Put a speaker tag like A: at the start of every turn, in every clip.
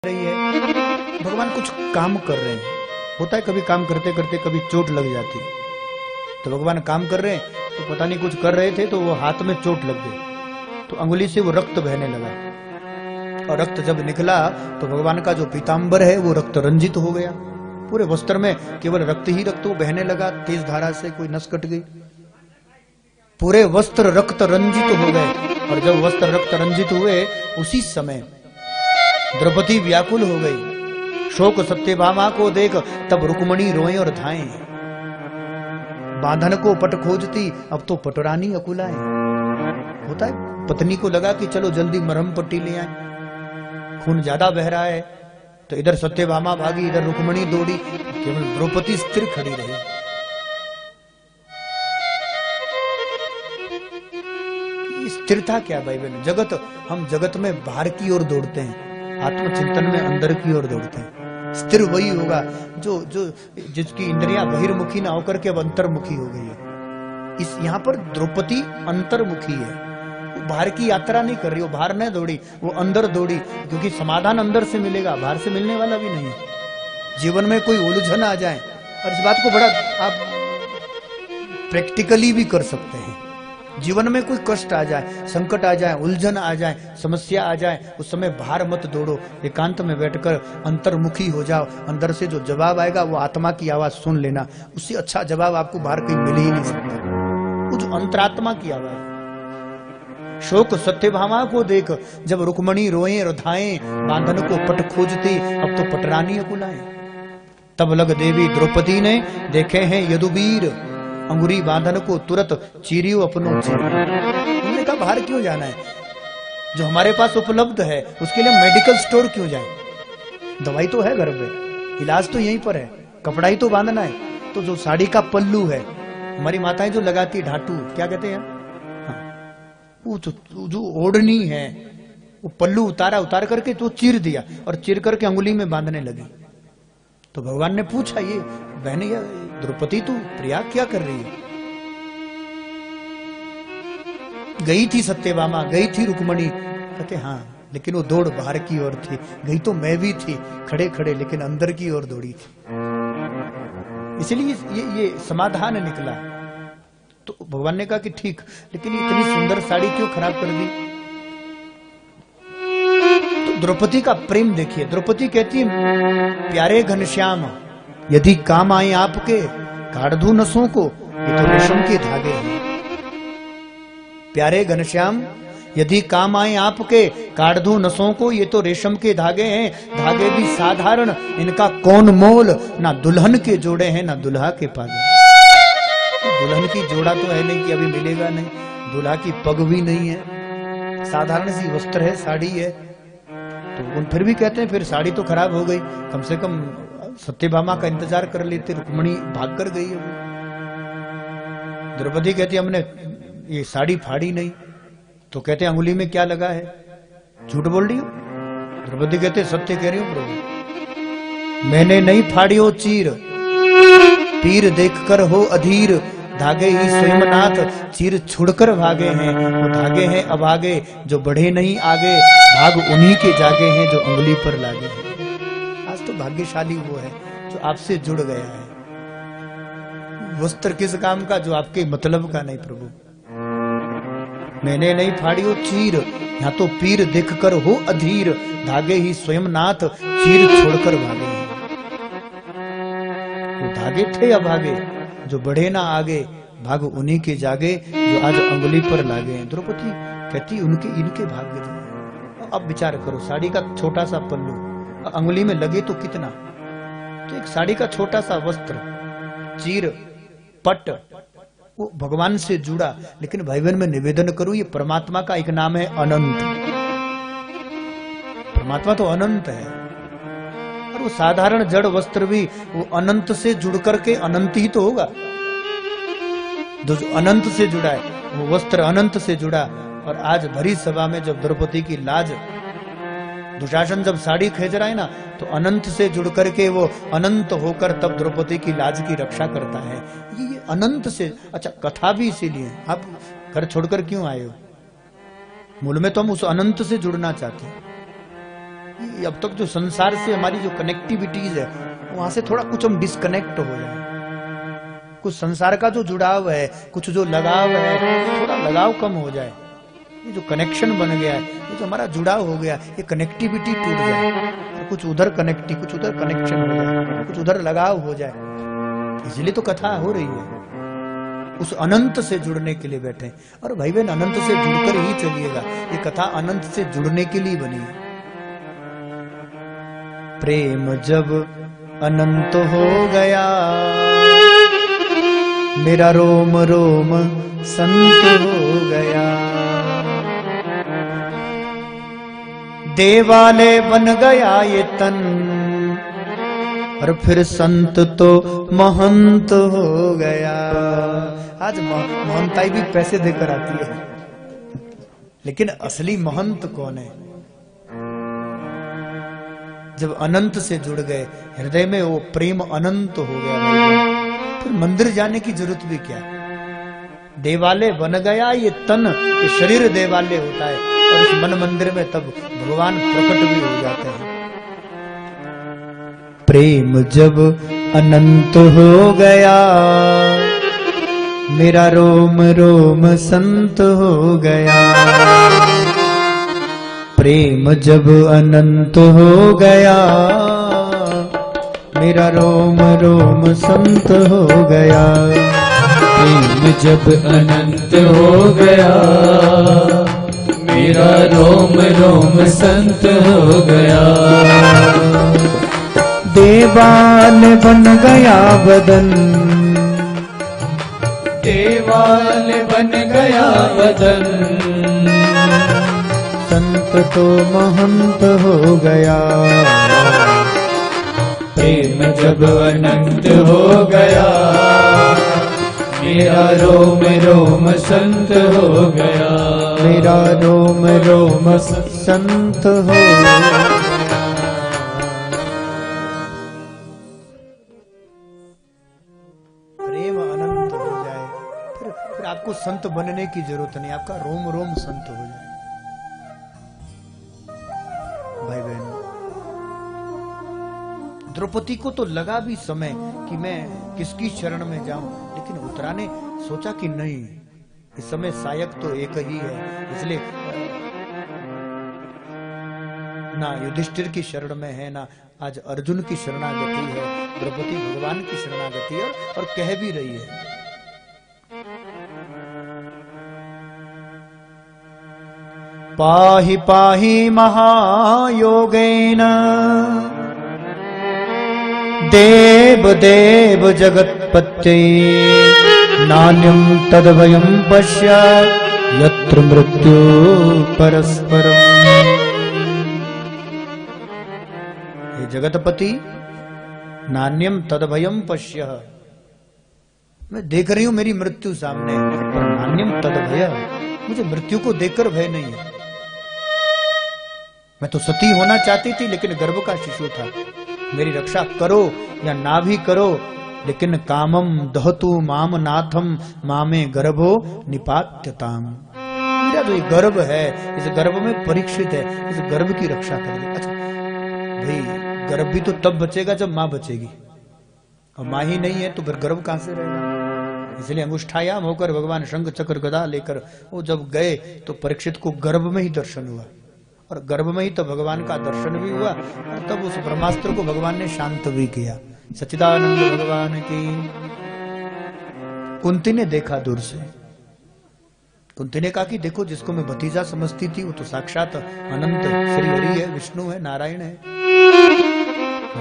A: रही है, भगवान कुछ काम कर रहे हैं। होता है कभी काम करते करते कभी चोट लग जाती है, तो भगवान काम कर रहे हैं तो पता नहीं कुछ कर रहे थे तो वो हाथ में चोट लग गई, तो अंगुली से वो रक्त बहने लगा, और रक्त जब निकला तो भगवान का जो पीताम्बर है वो रक्त रंजित हो गया। पूरे वस्त्र में केवल रक्त ही रक्त वो बहने लगा, तेज धारा से कोई नस कट गई, पूरे वस्त्र रक्त रंजित हो गए। और जब वस्त्र रक्त रंजित हुए उसी समय द्रौपदी व्याकुल हो गई। शोक सत्यभामा को देख तब रुक्मणी रोए और धाएं, बांधन को पट खोजती अब तो पटरानी अकुलाए। होता है पत्नी को लगा कि चलो जल्दी मरहम पट्टी ले आए, खून ज्यादा बह रहा है, तो इधर सत्यभामा भागी, इधर रुक्मणी दौड़ी, केवल द्रौपदी स्थिर खड़ी रही। स्थिरता क्या भाई बहन? जगत, हम जगत में बाहर की ओर दौड़ते हैं, आत्मचिंतन में अंदर की ओर दौड़ते हैं। स्थिर वही होगा जो जिसकी इंद्रियां बहिर्मुखी ना होकर के अब अंतर्मुखी हो गई है। इस यहाँ पर द्रौपदी अंतर्मुखी है, वो बाहर की यात्रा नहीं कर रही, वो बाहर नहीं दौड़ी, वो अंदर दौड़ी, क्योंकि समाधान अंदर से मिलेगा, बाहर से मिलने वाला भी नहीं है। जीवन में कोई उलझन आ जाए, और इस बात को बड़ा आप प्रैक्टिकली भी कर सकते हैं, जीवन में कोई कष्ट आ जाए, संकट आ जाए, उलझन आ जाए, समस्या आ जाए, उस समय बाहर मत दौड़ो, एकांत में बैठकर अंतर्मुखी हो जाओ। अंदर से जो जवाब आएगा वो आत्मा की आवाज सुन लेना, उससे अच्छा जवाब आपको बाहर कहीं मिल ही नहीं सकता। वो जो अंतरात्मा की आवाज। शोक सत्यभामा को देख जब रुक्मणी रोए और धाएं, बांधन को पट खोजती अब तो पटरानी अकुलाए। तब लग देवी द्रौपदी ने देखे हैं यदुवीर, अंगुरी बांधन को तुरंत चीरियो अपनो चीर। उन्होंने कहा बाहर क्यों जाना है, जो हमारे पास उपलब्ध है उसके लिए मेडिकल स्टोर क्यों जाए? दवाई तो है घर पे, इलाज तो यहीं पर है, कपड़ा ही तो बांधना है। तो जो साड़ी का पल्लू है, हमारी माताएं जो लगाती ढाटू, क्या कहते हैं, हाँ, वो जो ओढ़नी है, वो पल्लू उतार करके तो चीर दिया, और चीर करके अंगुली में बांधने लगी। तो भगवान ने पूछा, ये बहने या द्रौपदी तू प्रयाग क्या कर रही है? गई थी सत्यभामा, गई थी रुक्मणी, कहते हाँ, लेकिन वो दौड़ बाहर की ओर थी, गई तो मैं भी थी खड़े खड़े, लेकिन अंदर की ओर दौड़ी थी। इसलिए ये समाधान निकला। तो भगवान ने कहा कि ठीक, लेकिन इतनी सुंदर साड़ी क्यों खराब कर दी? तो द्रौपदी का प्रेम देखिए, द्रौपदी कहती है, प्यारे घनश्याम यदि काम आए आपके, काट दूं नसों को, ये तो रेशम के धागे हैं। प्यारे घनश्याम यदि काम आए आपके, काट दूं नसों को, ये तो रेशम के धागे हैं। धागे भी साधारण, इनका कौन मोल, ना दुल्हन के जोड़े हैं ना दुल्हा के पागे। दुल्हन की जोड़ा तो है नहीं कि अभी मिलेगा नहीं, दुल्हा की पग भी नहीं है, साधारण सी वस्त्र है, साड़ी है। तो उन फिर भी कहते हैं फिर साड़ी तो खराब हो गई, कम से कम सत्यभामा का इंतजार कर लेते, रुक्मणी भाग कर गई है वो। द्रौपदी कहती हमने ये साड़ी फाड़ी नहीं, तो कहते अंगुली में क्या लगा है, झूठ बोल रही हो? द्रौपदी कहते सत्य कह रही हूं प्रभु, मैंने नहीं फाड़ी हो चीर, पीर देखकर हो अधीर, धागे ही स्वयंनाथ चीर छुड़कर भागे हैं। वो धागे हैं अभागे, जो बढ़े नहीं आगे, भाग उन्हीं के जागे हैं जो अंगुली पर लागे हैं। आज तो भाग्यशाली वो है जो आपसे जुड़ गया है। वस्त्र किस काम का, जो आपके मतलब का नहीं प्रभु। मैंने नहीं फाड़ी हो चीर, यहाँ तो पीर देखकर हो अधीर, धागे ही स्वयंनाथ चीर छोड़कर भागे हैं। वो धागे थे अभागे, जो बढ़े ना आगे, भाग उन्हीं के जागे जो आज अंगुली पर लागे हैं। द्रौपदी कहती उनके इनके भाग्य थे। अब विचार करो, साड़ी का छोटा सा पल्लू अंगुली में लगे तो कितना, तो एक साड़ी का छोटा सा वस्त्र, चीर पट, वो भगवान से जुड़ा। लेकिन भाई बहन मैं निवेदन करूं, ये परमात्मा का एक नाम है अनंत। परमात्मा तो अनंत है, और वो साधारण जड़ वस्त्र भी वो अनंत से जुड़ करके अनंत ही तो होगा। जो अनंत से जुड़ा है वो वस्त्र अनंत से जुड़ा। और आज भरी सभा में जब द्रौपदी की लाज, दुशासन जब साड़ी खींच रहा है ना, तो अनंत से जुड़ करके वो अनंत होकर तब द्रौपदी की लाज की रक्षा करता है। ये अनंत से, अच्छा कथा भी इसीलिए, आप घर छोड़कर क्यों आए हो? मूल में तो हम उस अनंत से जुड़ना चाहते हैं। अब तक जो संसार से हमारी जो कनेक्टिविटीज है वहां से थोड़ा कुछ हम डिस्कनेक्ट हो जाए, कुछ संसार का जो जुड़ाव है, कुछ जो लगाव है, थोड़ा लगाव कम हो जाए, ये जो कनेक्शन बन गया है, ये जो हमारा जुड़ाव हो गया, ये कनेक्टिविटी टूट जाए और कुछ उधर कुछ उधर कनेक्शन हो जाए, कुछ उधर लगाव हो जाए। इसलिए तो कथा हो रही है, उस अनंत से जुड़ने के लिए बैठे। और भाई बहन अनंत से जुड़कर ही चलिएगा, ये कथा अनंत से जुड़ने के लिए बनी है। प्रेम जब अनंत हो गया, मेरा रोम रोम संत हो गया, देवालय बन गया ये तन, और फिर संत तो महंत हो गया। आज महंताई भी पैसे देकर आती है, लेकिन असली महंत कौन है? जब अनंत से जुड़ गए, हृदय में वो प्रेम अनंत हो गया, फिर मंदिर जाने की जरूरत भी क्या? देवालय बन गया ये तन, ये शरीर देवालय होता है, और इस मन मंदिर में तब भगवान प्रकट भी हो जाते हैं। प्रेम जब अनंत हो गया, मेरा रोम रोम संत हो गया, प्रेम जब अनंत हो गया, मेरा रोम रोम संत हो गया,
B: प्रेम जब अनंत हो गया, मेरा रोम रोम संत हो गया,
A: देवाल बन गया बदन,
B: देवाल बन गया बदन,
A: संत तो महंत हो गया,
B: प्रेम जब अनंत हो गया, मेरा रोम रोम संत हो गया,
A: मेरा रोम रोम संत हो गया। प्रेम अनंत हो जाए, फिर आपको संत बनने की जरूरत नहीं, आपका रोम रोम संत हो जाए। भाई बहन, द्रौपदी को तो लगा भी समय कि मैं किसकी शरण में जाऊं, लेकिन उत्तरा ने सोचा कि नहीं, इस समय सहायक तो एक ही है, इसलिए ना युधिष्ठिर की शरण में है, ना आज अर्जुन की शरणागति है, द्रौपदी भगवान की शरणागति है, और कह भी रही है। पाहि पाहि महायोगेन देव देव जगत्पते, नान्यं तद्भयं पश्य यत्र मृत्यु परस्परम्। हे जगतपति, नान्यं तद्भयं पश्य, मैं देख रही हूं मेरी मृत्यु सामने, पर नान्यम तद्भय, मुझे मृत्यु को देखकर भय नहीं है। मैं तो सती होना चाहती थी, लेकिन गर्भ का शिशु था, मेरी रक्षा करो या ना भी करो, लेकिन कामम दहतु माम नाथम मामे गर्भो निपात्यताम। मेरा जो गर्भ है, इस गर्भ में परीक्षित है, इस गर्भ की रक्षा कर दे। अच्छा भाई, गर्भ भी तो तब बचेगा जब माँ बचेगी, और माँ ही नहीं है तो फिर गर्भ कहां से रहेगा? इसलिए अंगुष्ठायाम होकर भगवान शंख चक्र गदा लेकर वो जब गए तो परीक्षित को गर्भ में ही दर्शन हुआ, और गर्भ में ही तो भगवान का दर्शन भी हुआ, और तब उस ब्रह्मास्त्र को भगवान ने शांत भी किया। सच्चिदानंद भगवान की। कुंती ने देखा दूर से, कुंती ने कहा कि देखो, जिसको मैं भतीजा समझती थी वो तो साक्षात अनंत श्री हरि है, विष्णु है, नारायण है,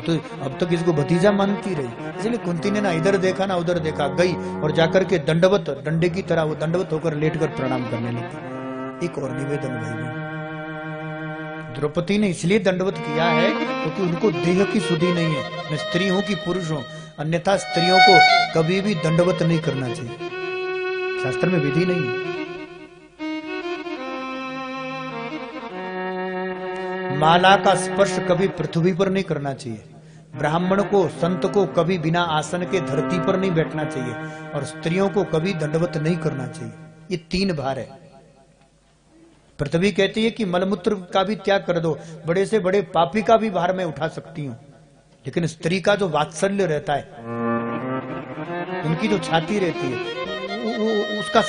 A: तो अब तक इसको भतीजा मानती रही। इसलिए कुंती ने ना इधर देखा ना उधर देखा, गई और जाकर के दंडवत, डंडे की तरह वो दंडवत होकर लेटकर प्रणाम करने लगी। एक और निवेदन भाई, द्रौपदी ने इसलिए दंडवत किया है क्योंकि उनको देह की सुधि नहीं है, मैं स्त्री हूं कि पुरुष हूं, अन्यथा स्त्रियों को कभी भी दंडवत नहीं करना चाहिए, शास्त्र में विधि नहीं है। माला का स्पर्श कभी पृथ्वी पर नहीं करना चाहिए, ब्राह्मण को, संत को कभी बिना आसन के धरती पर नहीं बैठना चाहिए, और स्त्रियों को कभी दंडवत नहीं करना चाहिए। ये 3 भार है। पृथ्वी कहती है कि मलमूत्र का भी त्याग कर दो, बड़े से बड़े पापी का भी भार मैं उठा सकती हूँ। लेकिन स्त्री का जो वात्सल्य रहता है, उनकी जो छाती रहती है, उसका